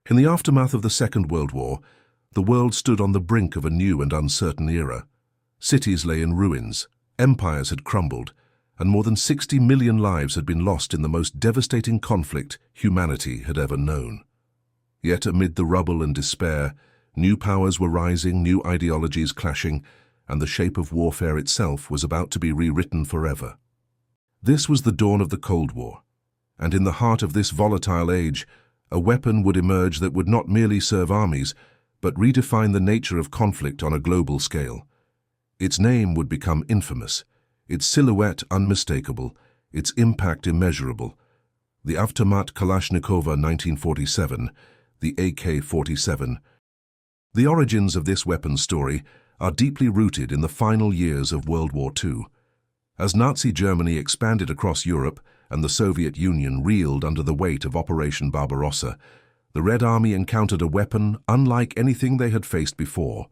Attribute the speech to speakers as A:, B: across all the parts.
A: In the aftermath of the Second World War, the world stood on the brink of a new and uncertain era. Cities lay in ruins, empires had crumbled, and more than 60 million lives had been lost in the most devastating conflict humanity had ever known. Yet amid the rubble and despair, new powers were rising, new ideologies clashing, and the shape of warfare itself was about to be rewritten forever. This was the dawn of the Cold War, and in the heart of this volatile age, a weapon would emerge that would not merely serve armies, but redefine the nature of conflict on a global scale. Its name would become infamous, its silhouette unmistakable, its impact immeasurable. The Automat Kalashnikova 1947, the AK-47. The origins of this weapon's story are deeply rooted in the final years of World War II. As Nazi Germany expanded across Europe and the Soviet Union reeled under the weight of Operation Barbarossa, the Red Army encountered a weapon unlike anything they had faced before,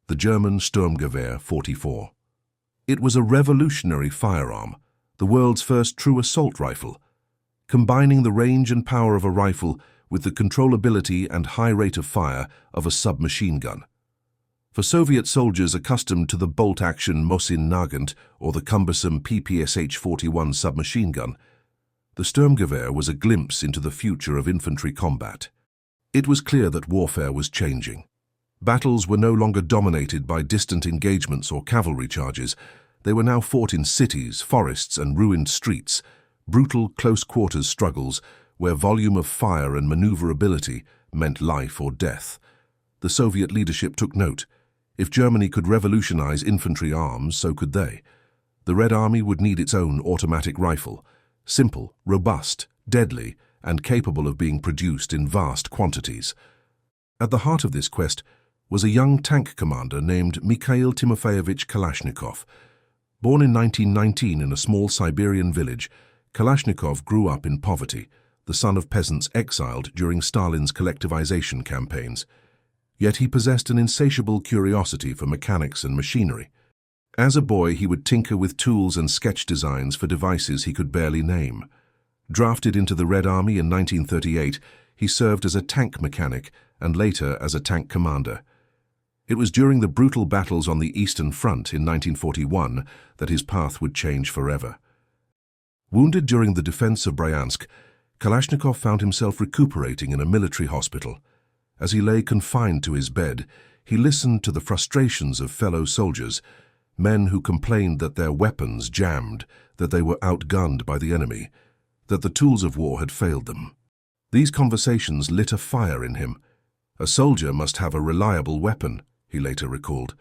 A: the German Sturmgewehr 44. It was a revolutionary firearm, the world's first true assault rifle, combining the range and power of a rifle with the controllability and high rate of fire of a submachine gun. For Soviet soldiers accustomed to the bolt-action Mosin Nagant or the cumbersome PPSH-41 submachine gun, the Sturmgewehr was a glimpse into the future of infantry combat. It was clear that warfare was changing. Battles were no longer dominated by distant engagements or cavalry charges. They were now fought in cities, forests, and ruined streets, brutal close-quarters struggles where volume of fire and maneuverability meant life or death. The Soviet leadership took note. If Germany could revolutionize infantry arms, so could they. The Red Army would need its own automatic rifle, simple, robust, deadly, and capable of being produced in vast quantities. At the heart of this quest was a young tank commander named Mikhail Kalashnikov. Born in 1919 in a small Siberian village, Kalashnikov grew up in poverty, the son of peasants exiled during Stalin's collectivization campaigns. Yet he possessed an insatiable curiosity for mechanics and machinery. As a boy, he would tinker with tools and sketch designs for devices he could barely name. Drafted into the Red Army in 1938, he served as a tank mechanic and later as a tank commander. It was during the brutal battles on the Eastern Front in 1941 that his path would change forever. Wounded during the defense of Bryansk, Kalashnikov found himself recuperating in a military hospital. As he lay confined to his bed, he listened to the frustrations of fellow soldiers, men who complained that their weapons jammed, that they were outgunned by the enemy, that the tools of war had failed them. These conversations lit a fire in him. A soldier must have a reliable weapon, he later recalled,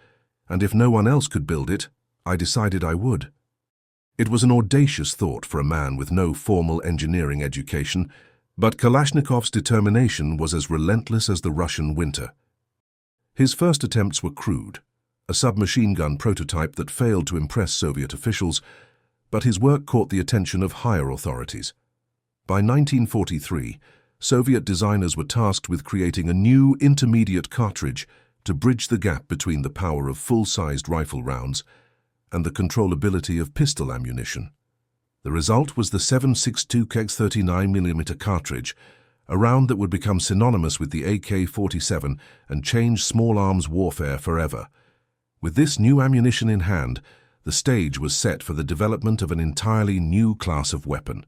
A: and if no one else could build it, I decided I would. It was an audacious thought for a man with no formal engineering education, but Kalashnikov's determination was as relentless as the Russian winter. His first attempts were crude, a submachine gun prototype that failed to impress Soviet officials, but his work caught the attention of higher authorities. By 1943, Soviet designers were tasked with creating a new intermediate cartridge to bridge the gap between the power of full-sized rifle rounds and the controllability of pistol ammunition. The result was the 7.62 39mm cartridge, a round that would become synonymous with the AK-47 and change small arms warfare forever. With this new ammunition in hand, the stage was set for the development of an entirely new class of weapon.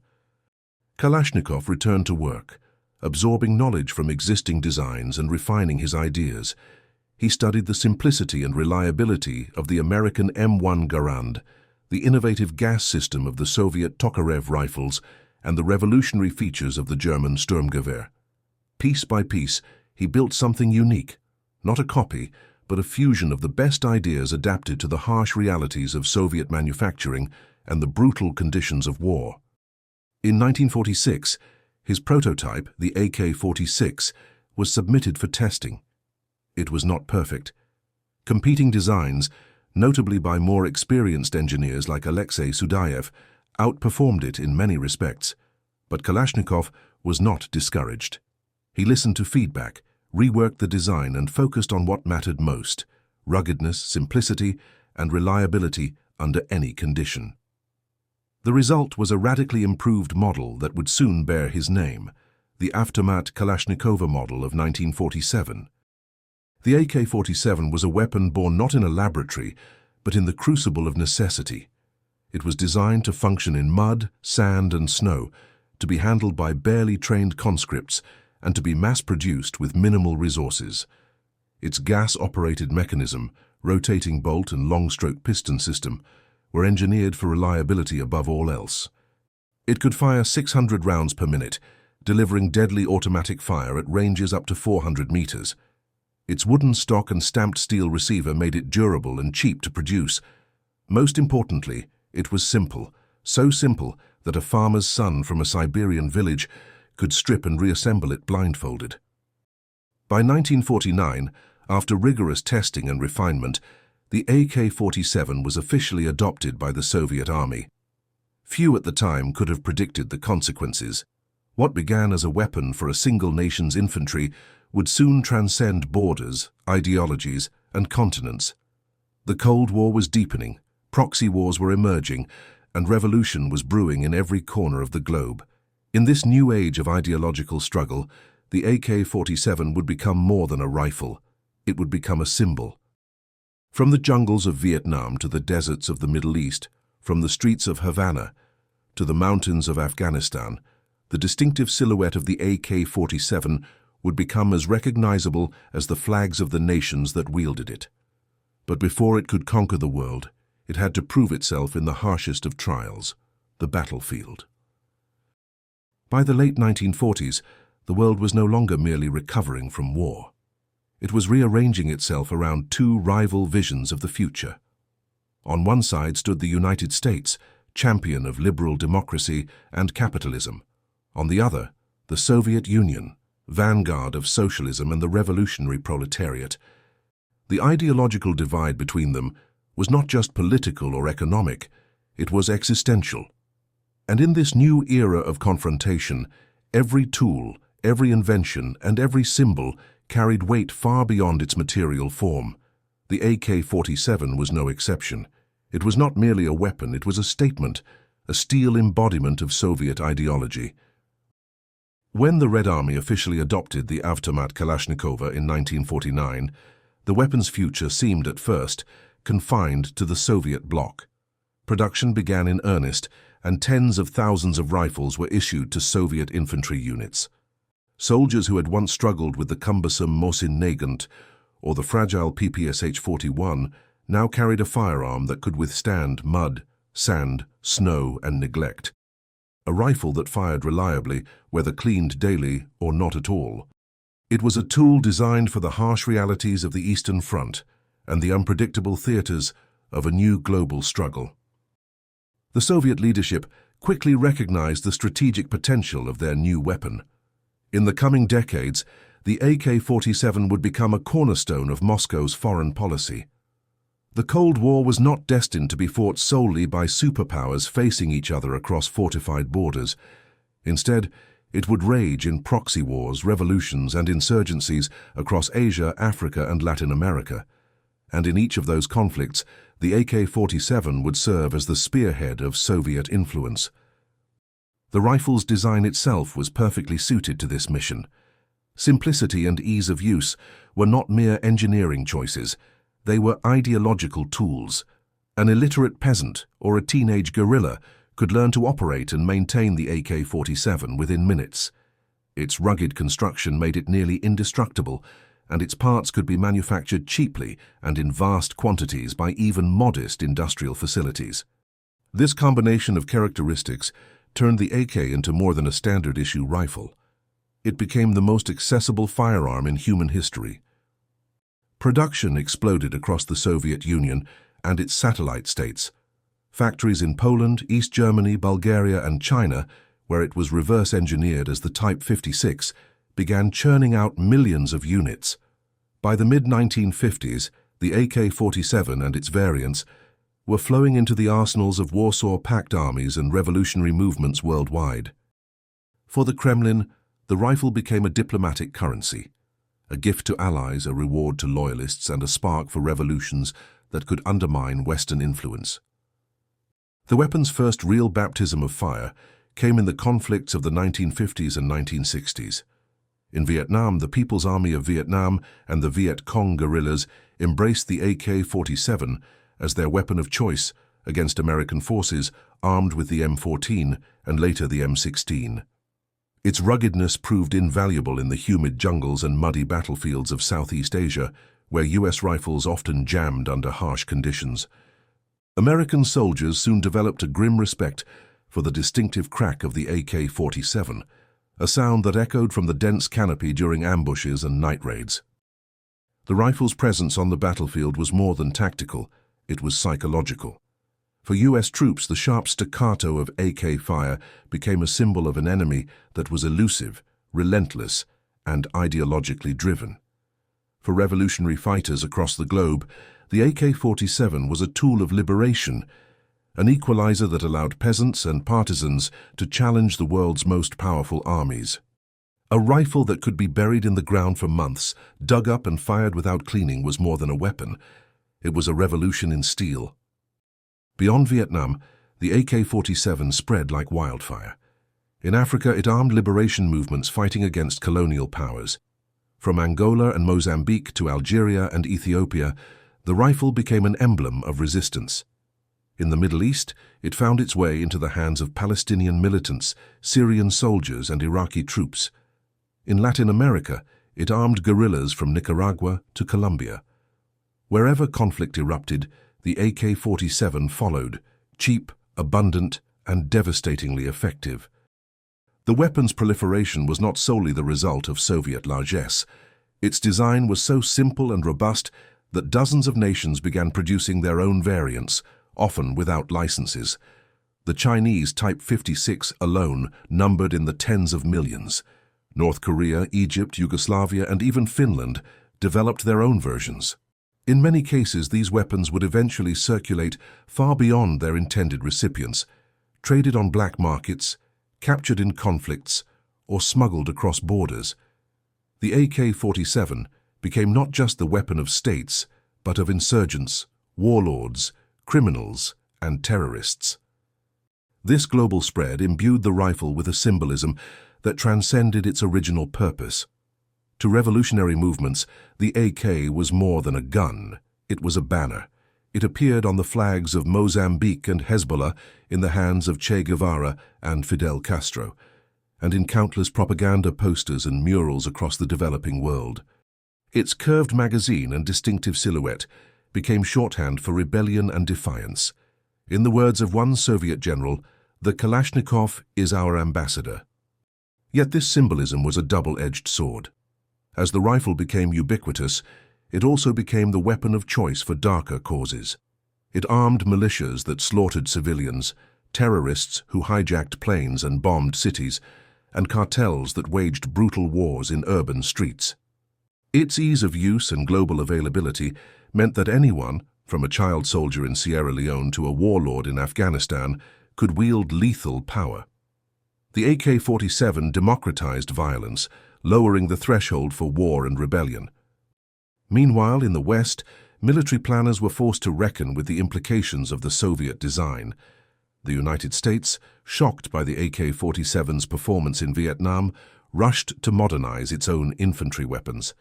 A: Kalashnikov returned to work, absorbing knowledge from existing designs and refining his ideas. He studied the simplicity and reliability of the American M1 Garand, the innovative gas system of the Soviet Tokarev rifles, and the revolutionary features of the German Sturmgewehr. Piece by piece, he built something unique, not a copy, but a fusion of the best ideas adapted to the harsh realities of Soviet manufacturing and the brutal conditions of war. In 1946, his prototype, the AK-46, was submitted for testing. It was not perfect. Competing designs, notably by more experienced engineers like Alexei Sudayev, outperformed it in many respects. But Kalashnikov was not discouraged. He listened to feedback, reworked the design and focused on what mattered most: ruggedness, simplicity, and reliability under any condition. The result was a radically improved model that would soon bear his name, the aftermath Kalashnikov model of 1947. The AK-47 was a weapon born not in a laboratory, but in the crucible of necessity. It was designed to function in mud, sand, and snow, to be handled by barely trained conscripts, and to be mass-produced with minimal resources. Its gas-operated mechanism, rotating bolt and long-stroke piston system, were engineered for reliability above all else. It could fire 600 rounds per minute, delivering deadly automatic fire at ranges up to 400 meters. Its wooden stock and stamped steel receiver made it durable and cheap to produce. Most importantly, it was simple, so simple that a farmer's son from a Siberian village could strip and reassemble it blindfolded. By 1949, after rigorous testing and refinement, the AK-47 was officially adopted by the Soviet Army. Few at the time could have predicted the consequences. What began as a weapon for a single nation's infantry would soon transcend borders, ideologies, and continents. The Cold War was deepening, proxy wars were emerging, and revolution was brewing in every corner of the globe. In this new age of ideological struggle, the AK-47 would become more than a rifle. It would become a symbol. From the jungles of Vietnam to the deserts of the Middle East, from the streets of Havana to the mountains of Afghanistan, the distinctive silhouette of the AK-47 would become as recognizable as the flags of the nations that wielded it. But before it could conquer the world, it had to prove itself in the harshest of trials, the battlefield. By the late 1940s, the world was no longer merely recovering from war. It was rearranging itself around two rival visions of the future. On one side stood the United States, champion of liberal democracy and capitalism. On the other, the Soviet Union, vanguard of socialism and the revolutionary proletariat. The ideological divide between them was not just political or economic, it was existential. And in this new era of confrontation, every tool, every invention, and every symbol carried weight far beyond its material form. The AK-47 was no exception. It was not merely a weapon, it was a statement, a steel embodiment of Soviet ideology. When the Red Army officially adopted the aftermath Kalashnikov in 1949, the weapon's future seemed at first confined to the Soviet bloc. Production began in earnest, and tens of thousands of rifles were issued to Soviet infantry units. Soldiers who had once struggled with the cumbersome Mosin Nagant or the fragile PPSH-41 now carried a firearm that could withstand mud, sand, snow, and neglect. A rifle that fired reliably, whether cleaned daily or not at all. It was a tool designed for the harsh realities of the Eastern Front and the unpredictable theaters of a new global struggle. The Soviet leadership quickly recognized the strategic potential of their new weapon. In the coming decades, the AK-47 would become a cornerstone of Moscow's foreign policy. The Cold War was not destined to be fought solely by superpowers facing each other across fortified borders. Instead, it would rage in proxy wars, revolutions, and insurgencies across Asia, Africa, and Latin America. And in each of those conflicts, the AK-47 would serve as the spearhead of Soviet influence. The rifle's design itself was perfectly suited to this mission. Simplicity and ease of use were not mere engineering choices, they were ideological tools. An illiterate peasant or a teenage guerrilla could learn to operate and maintain the AK-47 within minutes. Its rugged construction made it nearly indestructible, and its parts could be manufactured cheaply and in vast quantities by even modest industrial facilities. This combination of characteristics turned the AK into more than a standard-issue rifle. It became the most accessible firearm in human history. Production exploded across the Soviet Union and its satellite states. Factories in Poland, East Germany, Bulgaria, and China, where it was reverse-engineered as the Type 56, began churning out millions of units. By the mid-1950s, the AK-47 and its variants were flowing into the arsenals of Warsaw Pact armies and revolutionary movements worldwide. For the Kremlin, the rifle became a diplomatic currency, a gift to allies, a reward to loyalists, and a spark for revolutions that could undermine Western influence. The weapon's first real baptism of fire came in the conflicts of the 1950s and 1960s. In Vietnam, the People's Army of Vietnam and the Viet Cong guerrillas embraced the AK-47 as their weapon of choice against American forces armed with the M14 and later the M16. Its ruggedness proved invaluable in the humid jungles and muddy battlefields of Southeast Asia, where U.S. rifles often jammed under harsh conditions. American soldiers soon developed a grim respect for the distinctive crack of the AK-47, a sound that echoed from the dense canopy during ambushes and night raids. The rifle's presence on the battlefield was more than tactical, it was psychological. For U.S. troops, the sharp staccato of AK fire became a symbol of an enemy that was elusive, relentless, and ideologically driven. For revolutionary fighters across the globe, the AK-47 was a tool of liberation, an equalizer that allowed peasants and partisans to challenge the world's most powerful armies. A rifle that could be buried in the ground for months, dug up and fired without cleaning, was more than a weapon. It was a revolution in steel. Beyond Vietnam, the AK-47 spread like wildfire. In Africa, it armed liberation movements fighting against colonial powers. From Angola and Mozambique to Algeria and Ethiopia, the rifle became an emblem of resistance. In the Middle East, it found its way into the hands of Palestinian militants, Syrian soldiers, and Iraqi troops. In Latin America, it armed guerrillas from Nicaragua to Colombia. Wherever conflict erupted, the AK-47 followed, cheap, abundant, and devastatingly effective. The weapon's proliferation was not solely the result of Soviet largesse. Its design was so simple and robust that dozens of nations began producing their own variants, often without licenses. The Chinese Type 56 alone numbered in the tens of millions. North Korea, Egypt, Yugoslavia, and even Finland developed their own versions. In many cases, these weapons would eventually circulate far beyond their intended recipients, traded on black markets, captured in conflicts, or smuggled across borders. The AK-47 became not just the weapon of states, but of insurgents, warlords, criminals, and terrorists. This global spread imbued the rifle with a symbolism that transcended its original purpose. To revolutionary movements, the AK was more than a gun, it was a banner. It appeared on the flags of Mozambique and Hezbollah, in the hands of Che Guevara and Fidel Castro, and in countless propaganda posters and murals across the developing world. Its curved magazine and distinctive silhouette became shorthand for rebellion and defiance. In the words of one Soviet general, "The Kalashnikov is our ambassador." Yet this symbolism was a double-edged sword. As the rifle became ubiquitous, it also became the weapon of choice for darker causes. It armed militias that slaughtered civilians, terrorists who hijacked planes and bombed cities, and cartels that waged brutal wars in urban streets. Its ease of use and global availability meant that anyone, from a child soldier in Sierra Leone to a warlord in Afghanistan, could wield lethal power. The AK-47 democratized violence, lowering the threshold for war and rebellion. Meanwhile, in the West, military planners were forced to reckon with the implications of the Soviet design. The United States, shocked by the AK-47's performance in Vietnam, rushed to modernize its own infantry weapons.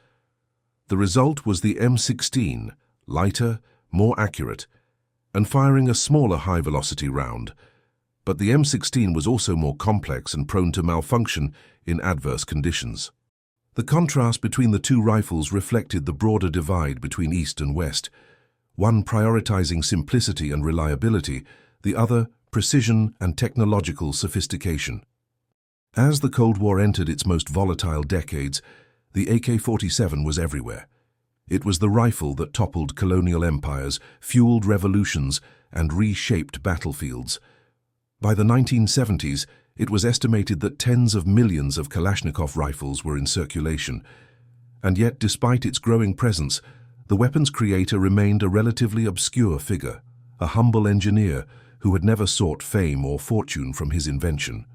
A: The result was the M16, lighter, more accurate, and firing a smaller high-velocity round. But the M16 was also more complex and prone to malfunction in adverse conditions. The contrast between the two rifles reflected the broader divide between East and West, one prioritizing simplicity and reliability, the other precision and technological sophistication. As the Cold War entered its most volatile decades, the AK-47 was everywhere. It was the rifle that toppled colonial empires, fueled revolutions, and reshaped battlefields. By the 1970s, it was estimated that tens of millions of Kalashnikov rifles were in circulation. And yet, despite its growing presence, the weapon's creator remained a relatively obscure figure, a humble engineer who had never sought fame or fortune from his invention.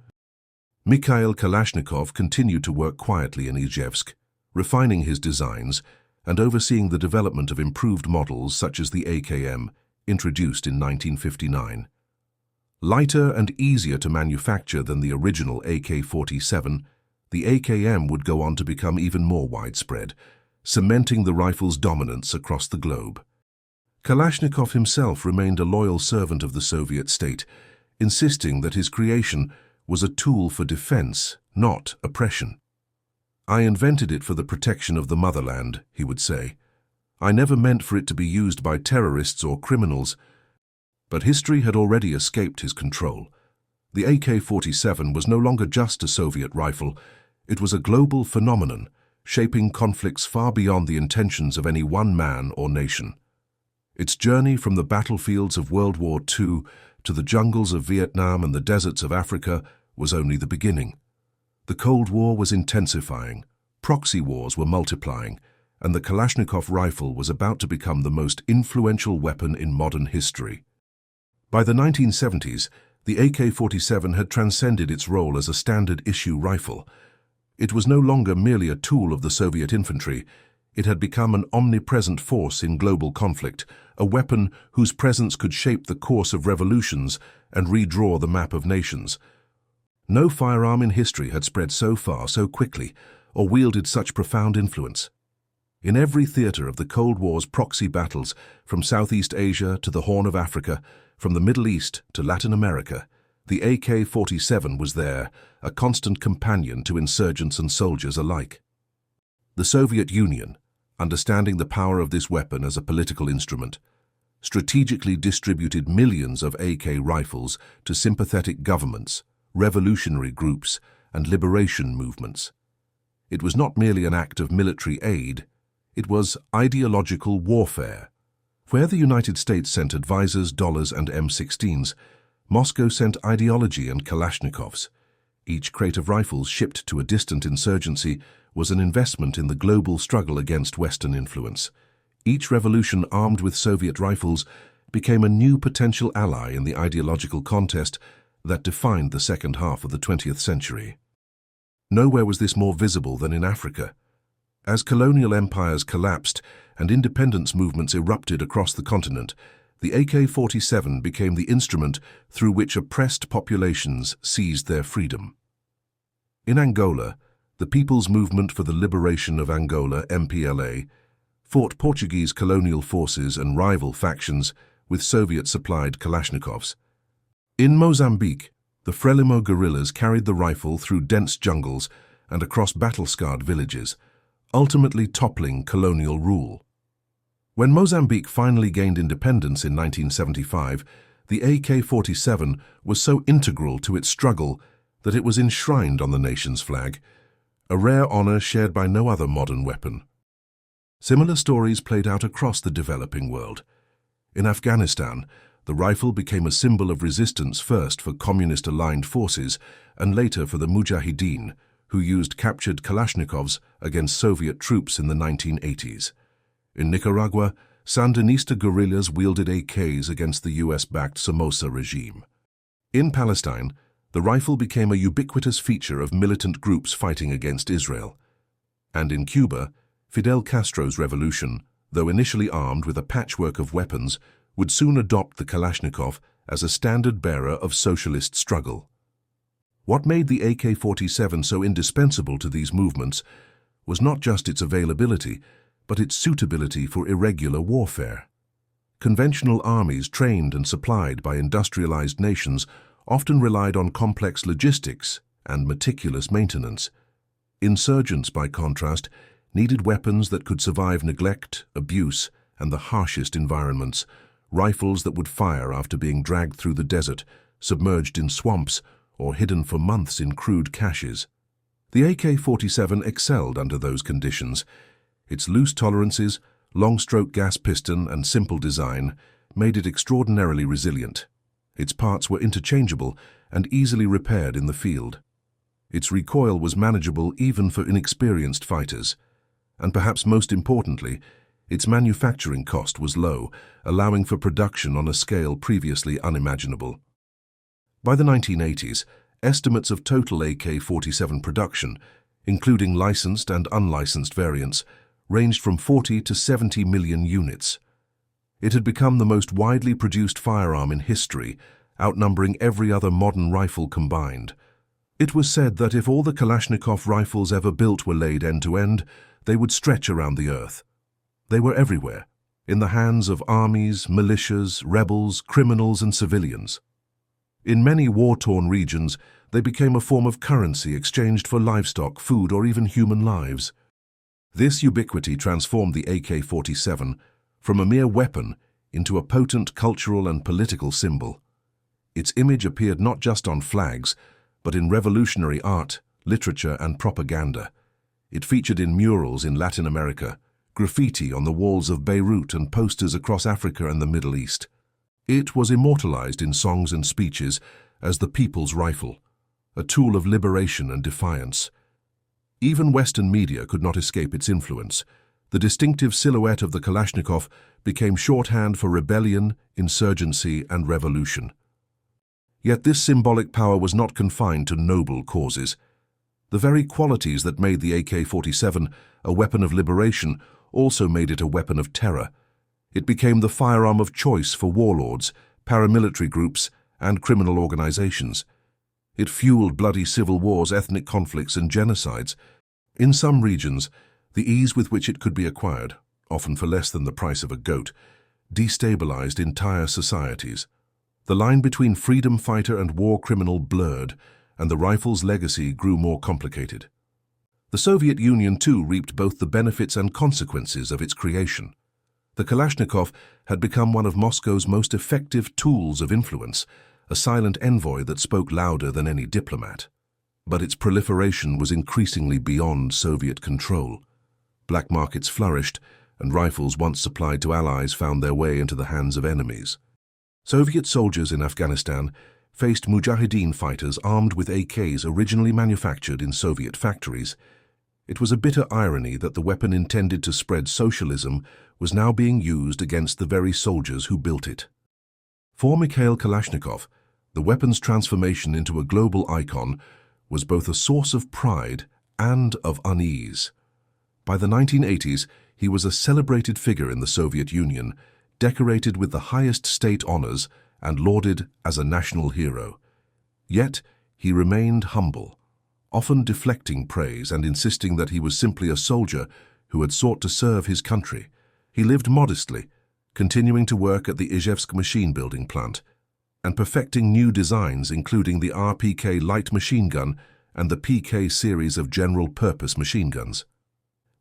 A: Mikhail Kalashnikov continued to work quietly in Izhevsk, refining his designs and overseeing the development of improved models such as the AKM, introduced in 1959. Lighter and easier to manufacture than the original AK-47, the AKM would go on to become even more widespread, cementing the rifle's dominance across the globe. Kalashnikov himself remained a loyal servant of the Soviet state, insisting that his creation was a tool for defense, not oppression. "I invented it for the protection of the motherland," he would say. "I never meant for it to be used by terrorists or criminals." But history had already escaped his control. The AK-47 was no longer just a Soviet rifle. It was a global phenomenon, shaping conflicts far beyond the intentions of any one man or nation. Its journey from the battlefields of World War II to the jungles of Vietnam and the deserts of Africa was only the beginning. The Cold War was intensifying, proxy wars were multiplying, and the Kalashnikov rifle was about to become the most influential weapon in modern history. By the 1970s, the AK-47 had transcended its role as a standard-issue rifle. It was no longer merely a tool of the Soviet infantry. It had become an omnipresent force in global conflict, a weapon whose presence could shape the course of revolutions and redraw the map of nations. No firearm in history had spread so far, so quickly, or wielded such profound influence. In every theater of the Cold War's proxy battles, from Southeast Asia to the Horn of Africa, from the Middle East to Latin America, the AK-47 was there, a constant companion to insurgents and soldiers alike. The Soviet Union, understanding the power of this weapon as a political instrument, strategically distributed millions of AK rifles to sympathetic governments, revolutionary groups, and liberation movements. It was not merely an act of military aid, it was ideological warfare. Where the United States sent advisors, dollars, and M16s, Moscow sent ideology and Kalashnikovs. Each crate of rifles shipped to a distant insurgency was an investment in the global struggle against Western influence. Each revolution armed with Soviet rifles became a new potential ally in the ideological contest that defined the second half of the 20th century. Nowhere was this more visible than in Africa. As colonial empires collapsed and independence movements erupted across the continent, the AK-47 became the instrument through which oppressed populations seized their freedom. In Angola, the People's Movement for the Liberation of Angola, MPLA, fought Portuguese colonial forces and rival factions with Soviet-supplied Kalashnikovs. In Mozambique, the Frelimo guerrillas carried the rifle through dense jungles and across battle-scarred villages, ultimately toppling colonial rule. When Mozambique finally gained independence in 1975, the AK-47 was so integral to its struggle that it was enshrined on the nation's flag, a rare honor shared by no other modern weapon. Similar stories played out across the developing world. In Afghanistan, the rifle became a symbol of resistance first for communist-aligned forces and later for the Mujahideen, who used captured Kalashnikovs against Soviet troops in the 1980s. In Nicaragua, Sandinista guerrillas wielded AKs against the US-backed Somoza regime. In Palestine, the rifle became a ubiquitous feature of militant groups fighting against Israel. And in Cuba, Fidel Castro's revolution, though initially armed with a patchwork of weapons, would soon adopt the Kalashnikov as a standard-bearer of socialist struggle. What made the AK-47 so indispensable to these movements was not just its availability, but its suitability for irregular warfare. Conventional armies trained and supplied by industrialized nations often relied on complex logistics and meticulous maintenance. Insurgents, by contrast, needed weapons that could survive neglect, abuse, and the harshest environments, rifles that would fire after being dragged through the desert, submerged in swamps, or hidden for months in crude caches. The AK-47 excelled under those conditions. Its loose tolerances, long-stroke gas piston, and simple design made it extraordinarily resilient. Its parts were interchangeable and easily repaired in the field. Its recoil was manageable even for inexperienced fighters. And perhaps most importantly, its manufacturing cost was low, allowing for production on a scale previously unimaginable. By the 1980s, estimates of total AK-47 production, including licensed and unlicensed variants, ranged from 40 to 70 million units. It had become the most widely produced firearm in history, outnumbering every other modern rifle combined. It was said that if all the Kalashnikov rifles ever built were laid end to end, they would stretch around the earth. They were everywhere, in the hands of armies, militias, rebels, criminals, and civilians. In many war-torn regions, they became a form of currency exchanged for livestock, food, or even human lives. This ubiquity transformed the AK-47 from a mere weapon into a potent cultural and political symbol. Its image appeared not just on flags, but in revolutionary art, literature, and propaganda. It featured in murals in Latin America, graffiti on the walls of Beirut, and posters across Africa and the Middle East. It was immortalized in songs and speeches as the people's rifle, a tool of liberation and defiance. Even Western media could not escape its influence. The distinctive silhouette of the Kalashnikov became shorthand for rebellion, insurgency, and revolution. Yet this symbolic power was not confined to noble causes. The very qualities that made the AK-47 a weapon of liberation also made it a weapon of terror. It became the firearm of choice for warlords, paramilitary groups, and criminal organizations. It fueled bloody civil wars, ethnic conflicts, and genocides. In some regions, the ease with which it could be acquired, often for less than the price of a goat, destabilized entire societies. The line between freedom fighter and war criminal blurred, and the rifle's legacy grew more complicated. The Soviet Union, too, reaped both the benefits and consequences of its creation. The Kalashnikov had become one of Moscow's most effective tools of influence, a silent envoy that spoke louder than any diplomat. But its proliferation was increasingly beyond Soviet control. Black markets flourished, and rifles once supplied to allies found their way into the hands of enemies. Soviet soldiers in Afghanistan faced Mujahideen fighters armed with AKs originally manufactured in Soviet factories. It was a bitter irony that the weapon intended to spread socialism was now being used against the very soldiers who built it. For Mikhail Kalashnikov, the weapon's transformation into a global icon was both a source of pride and of unease. By the 1980s, he was a celebrated figure in the Soviet Union, decorated with the highest state honors and lauded as a national hero. Yet, he remained humble, often deflecting praise and insisting that he was simply a soldier who had sought to serve his country. He lived modestly, continuing to work at the Izhevsk machine-building plant, and perfecting new designs including the RPK light machine gun and the PK series of general-purpose machine guns.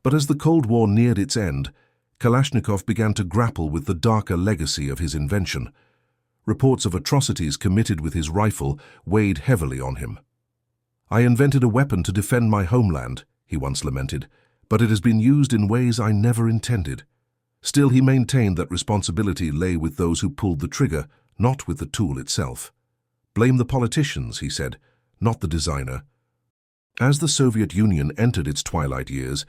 A: But as the Cold War neared its end, Kalashnikov began to grapple with the darker legacy of his invention. Reports of atrocities committed with his rifle weighed heavily on him. "I invented a weapon to defend my homeland," he once lamented, "but it has been used in ways I never intended." Still, he maintained that responsibility lay with those who pulled the trigger, not with the tool itself. "Blame the politicians," he said, "not the designer." As the Soviet Union entered its twilight years,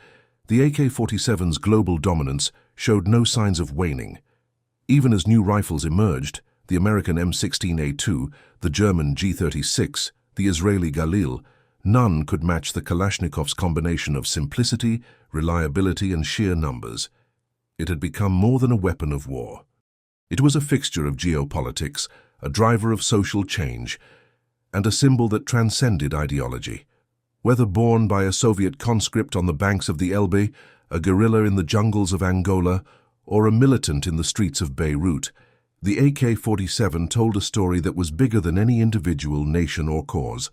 A: the AK-47's global dominance showed no signs of waning. Even as new rifles emerged, the American M16A2, the German G36, the Israeli Galil, none could match the Kalashnikov's combination of simplicity, reliability, and sheer numbers. It had become more than a weapon of war. It was a fixture of geopolitics, a driver of social change, and a symbol that transcended ideology. Whether born by a Soviet conscript on the banks of the Elbe, a guerrilla in the jungles of Angola, or a militant in the streets of Beirut, the AK-47 told a story that was bigger than any individual, nation, or cause.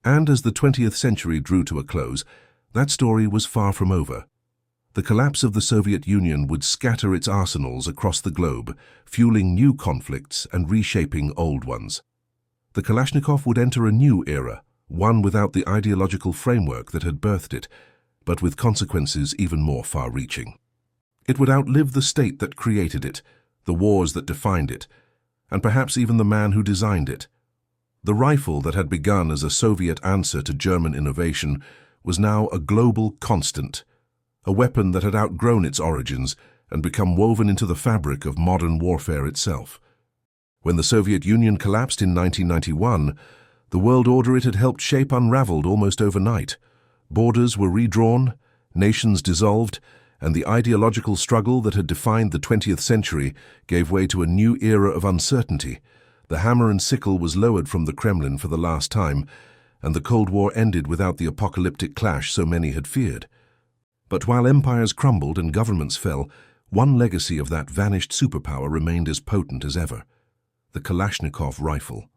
A: And as the 20th century drew to a close, that story was far from over. The collapse of the Soviet Union would scatter its arsenals across the globe, fueling new conflicts and reshaping old ones. The Kalashnikov would enter a new era, one without the ideological framework that had birthed it, but with consequences even more far-reaching. It would outlive the state that created it, the wars that defined it, and perhaps even the man who designed it. The rifle that had begun as a Soviet answer to German innovation was now a global constant, a weapon that had outgrown its origins and become woven into the fabric of modern warfare itself. When the Soviet Union collapsed in 1991, the world order it had helped shape unraveled almost overnight. Borders were redrawn, nations dissolved, and the ideological struggle that had defined the 20th century gave way to a new era of uncertainty. The hammer and sickle was lowered from the Kremlin for the last time, and the Cold War ended without the apocalyptic clash so many had feared. But while empires crumbled and governments fell, one legacy of that vanished superpower remained as potent as ever: the Kalashnikov rifle.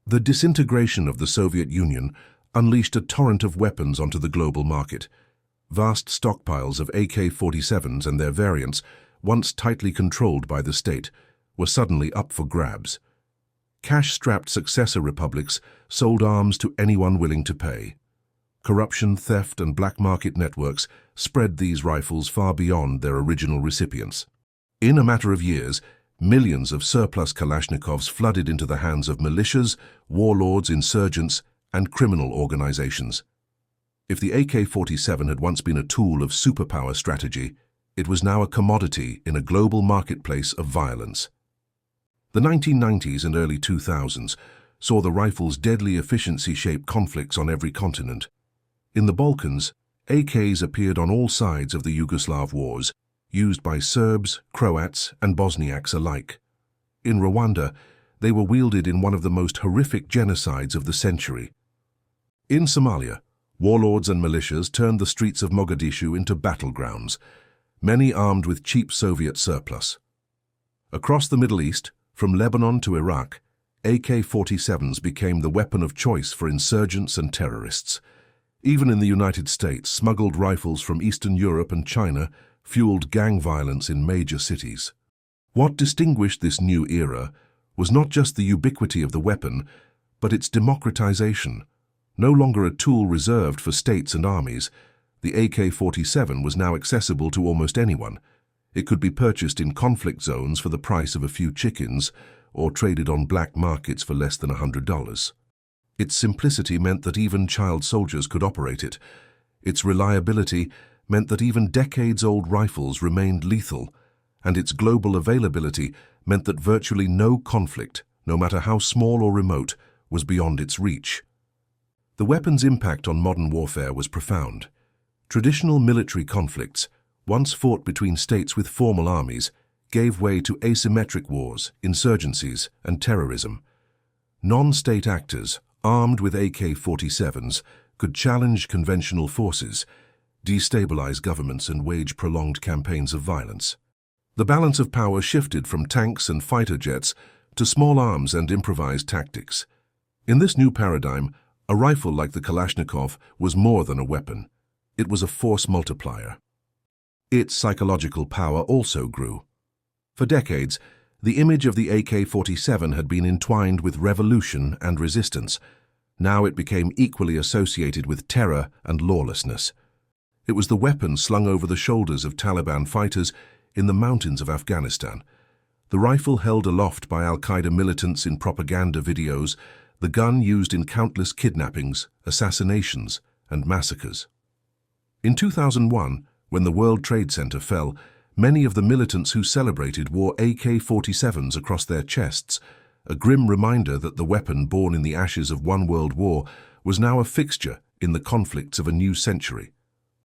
A: The disintegration of the Soviet Union unleashed a torrent of weapons onto the global market. Vast stockpiles of AK-47s and their variants, once tightly controlled by the state, were suddenly up for grabs. Cash-strapped successor republics sold arms to anyone willing to pay. Corruption, theft, and black market networks spread these rifles far beyond their original recipients. In a matter of years, millions of surplus Kalashnikovs flooded into the hands of militias, warlords, insurgents, and criminal organizations. If the AK-47 had once been a tool of superpower strategy, it was now a commodity in a global marketplace of violence. The 1990s and early 2000s saw the rifle's deadly efficiency shape conflicts on every continent. In the Balkans, AKs appeared on all sides of the Yugoslav wars, used by Serbs, Croats, and Bosniaks alike. In Rwanda, they were wielded in one of the most horrific genocides of the century. In Somalia, warlords and militias turned the streets of Mogadishu into battlegrounds, many armed with cheap Soviet surplus. Across the Middle East, from Lebanon to Iraq, AK-47s became the weapon of choice for insurgents and terrorists. Even in the United States, smuggled rifles from Eastern Europe and China fueled gang violence in major cities. What distinguished this new era was not just the ubiquity of the weapon, but its democratization. No longer a tool reserved for states and armies, the AK-47 was now accessible to almost anyone. It could be purchased in conflict zones for the price of a few chickens, or traded on black markets for less than $100. Its simplicity meant that even child soldiers could operate it. Its reliability meant that even decades-old rifles remained lethal, and its global availability meant that virtually no conflict, no matter how small or remote, was beyond its reach. The weapon's impact on modern warfare was profound. Traditional military conflicts, once fought between states with formal armies, gave way to asymmetric wars, insurgencies, and terrorism. Non-state actors, armed with AK-47s, could challenge conventional forces, destabilize governments, and wage prolonged campaigns of violence. The balance of power shifted from tanks and fighter jets to small arms and improvised tactics. In this new paradigm, a rifle like the Kalashnikov was more than a weapon. It was a force multiplier. Its psychological power also grew. For decades, the image of the AK-47 had been entwined with revolution and resistance. Now it became equally associated with terror and lawlessness. It was the weapon slung over the shoulders of Taliban fighters in the mountains of Afghanistan. The rifle held aloft by Al-Qaeda militants in propaganda videos, the gun used in countless kidnappings, assassinations, and massacres. In 2001, when the World Trade Center fell, many of the militants who celebrated wore AK-47s across their chests, a grim reminder that the weapon born in the ashes of one world war was now a fixture in the conflicts of a new century.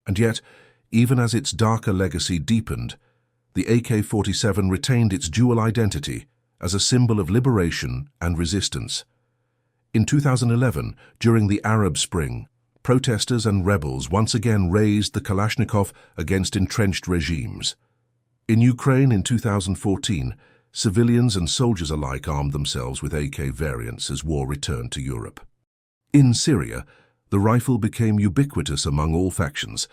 A: And yet, even as its darker legacy deepened, the AK-47 retained its dual identity as a symbol of liberation and resistance. In 2011, during the Arab Spring, protesters and rebels once again raised the Kalashnikov against entrenched regimes. In Ukraine in 2014, civilians and soldiers alike armed themselves with AK variants as war returned to Europe. In Syria, the rifle became ubiquitous among all factions.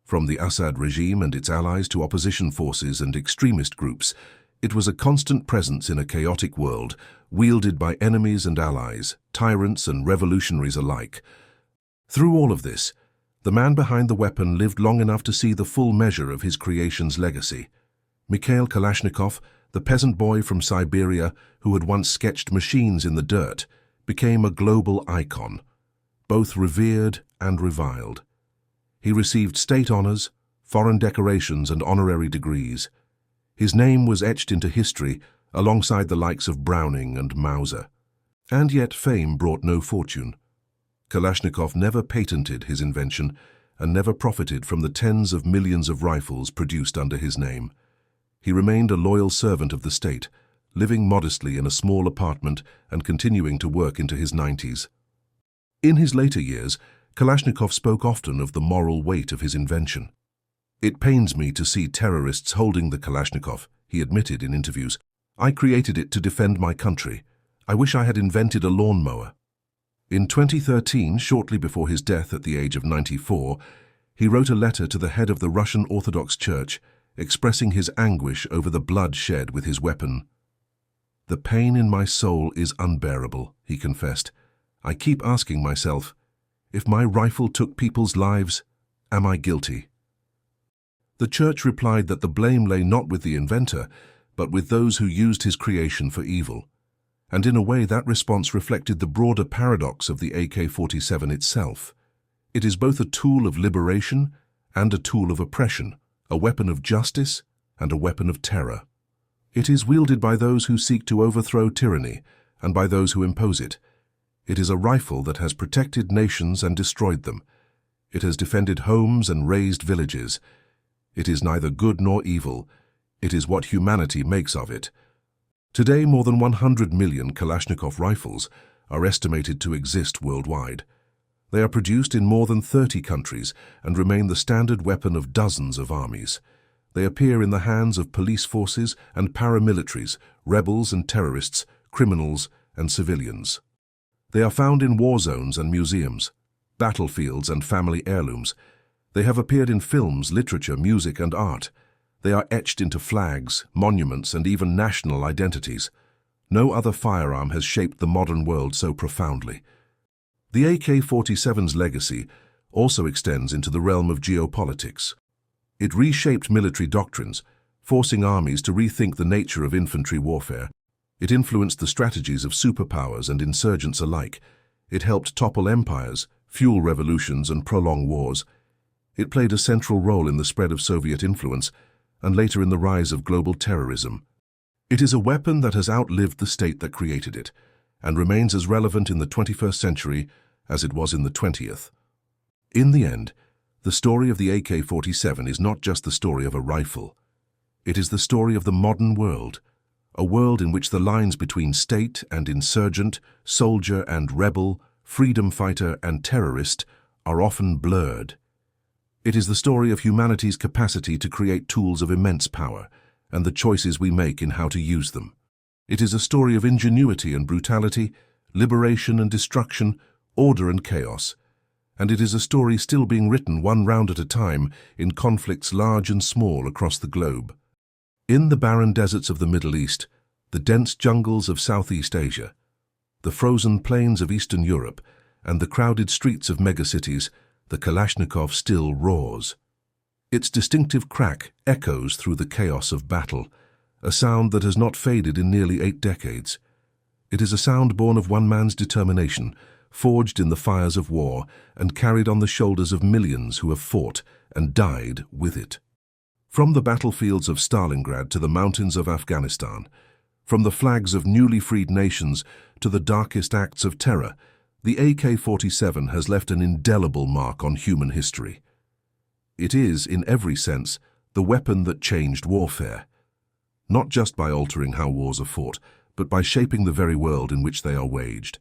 A: From the Assad regime and its allies to opposition forces and extremist groups, it was a constant presence in a chaotic world, wielded by enemies and allies, tyrants and revolutionaries alike. Through all of this, the man behind the weapon lived long enough to see the full measure of his creation's legacy. Mikhail Kalashnikov, the peasant boy from Siberia who had once sketched machines in the dirt, became a global icon, both revered and reviled. He received state honors, foreign decorations, and honorary degrees. His name was etched into history alongside the likes of Browning and Mauser. And yet fame brought no fortune. Kalashnikov never patented his invention and never profited from the tens of millions of rifles produced under his name. He remained a loyal servant of the state, living modestly in a small apartment and continuing to work into his 90s. In his later years, Kalashnikov spoke often of the moral weight of his invention. "It pains me to see terrorists holding the Kalashnikov," he admitted in interviews. "I created it to defend my country. I wish I had invented a lawnmower." In 2013, shortly before his death at the age of 94, he wrote a letter to the head of the Russian Orthodox Church, expressing his anguish over the blood shed with his weapon. "The pain in my soul is unbearable," he confessed. "I keep asking myself, if my rifle took people's lives, am I guilty?" The church replied that the blame lay not with the inventor, but with those who used his creation for evil. And in a way, that response reflected the broader paradox of the AK-47 itself. It is both a tool of liberation and a tool of oppression, a weapon of justice and a weapon of terror. It is wielded by those who seek to overthrow tyranny and by those who impose it. It is a rifle that has protected nations and destroyed them. It has defended homes and razed villages. It is neither good nor evil. It is what humanity makes of it. Today, more than 100 million Kalashnikov rifles are estimated to exist worldwide. They are produced in more than 30 countries and remain the standard weapon of dozens of armies. They appear in the hands of police forces and paramilitaries, rebels and terrorists, criminals and civilians. They are found in war zones and museums, battlefields and family heirlooms. They have appeared in films, literature, music and art. They are etched into flags, monuments, and even national identities. No other firearm has shaped the modern world so profoundly. The AK-47's legacy also extends into the realm of geopolitics. It reshaped military doctrines, forcing armies to rethink the nature of infantry warfare. It influenced the strategies of superpowers and insurgents alike. It helped topple empires, fuel revolutions, and prolong wars. It played a central role in the spread of Soviet influence, and later in the rise of global terrorism. It is a weapon that has outlived the state that created it, and remains as relevant in the 21st century as it was in the 20th. In the end, the story of the AK-47 is not just the story of a rifle. It is the story of the modern world, a world in which the lines between state and insurgent, soldier and rebel, freedom fighter and terrorist are often blurred. It is the story of humanity's capacity to create tools of immense power and the choices we make in how to use them. It is a story of ingenuity and brutality, liberation and destruction, order and chaos. And it is a story still being written one round at a time in conflicts large and small across the globe. In the barren deserts of the Middle East, the dense jungles of Southeast Asia, the frozen plains of Eastern Europe, and the crowded streets of megacities, the Kalashnikov still roars. Its distinctive crack echoes through the chaos of battle, a sound that has not faded in nearly 8 decades. It is a sound born of one man's determination, forged in the fires of war and carried on the shoulders of millions who have fought and died with it. From the battlefields of Stalingrad to the mountains of Afghanistan, from the flags of newly freed nations to the darkest acts of terror, the AK-47 has left an indelible mark on human history. It is, in every sense, the weapon that changed warfare, not just by altering how wars are fought, but by shaping the very world in which they are waged.